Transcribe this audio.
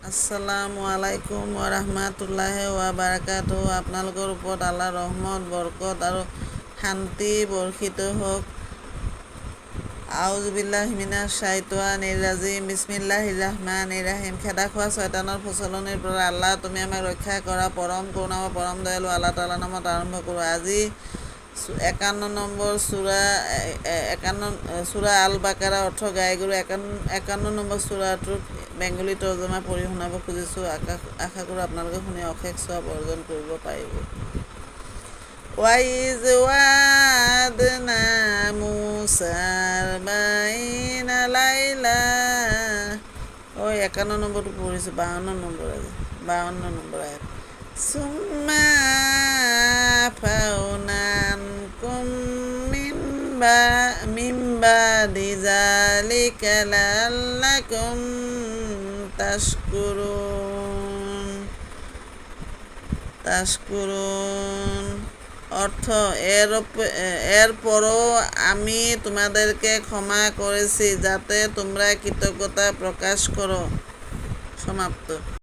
আসসালামু আলাইকুম ওয়া বাৰাকাতুহু। আপোনালোকৰ ওপৰত আল্লাহৰ ৰহমত, বৰকত আৰু শান্তি বৰ্ষিত হওক। আউযু বিল্লাহি মিনাশ শাইতানিৰ ৰাজিম। বিসমিল্লাহিৰ ৰহমানিৰ ৰহিম। খেদা খোৱা শয়তানৰ প্ৰচলনিৰ পৰা আল্লাহ তুমি আমাক ৰক্ষা কৰা। পৰম কৰোণাময় পৰম দয়ালু আল্লাহ তাআলাৰ নামত আৰম্ভ কৰোঁ। আজি 51 নম্বৰ সূৰা আল বাকাৰা অৰ্থ গাই গৰু। 51 নম্বৰ সূৰাটোৰ বেংগলী তৰ্জমা পঢ়ি শুনাব খুজিছোঁ। আশা কৰোঁ আপোনালোকে শুনি অশেষ সওৱাব অৰ্জন কৰিব পাৰিব। وَإِذْ وَعَدْنَا مُوسَى 40 লাইলা। 51 নম্বৰটো পঢ়িছোঁ, 52 নম্বৰ আজি 52 নম্বৰ আয়াত। সুম্মা আফাউনা আনকুম মিন বাদি যালিকা লাআল্লাকুম তাশকুরুন। অর্থ এরপরও আমি তোমাদেরকে ক্ষমা করেছি যাতে তোমরা কৃতজ্ঞতা প্রকাশ করো। সমাপ্ত।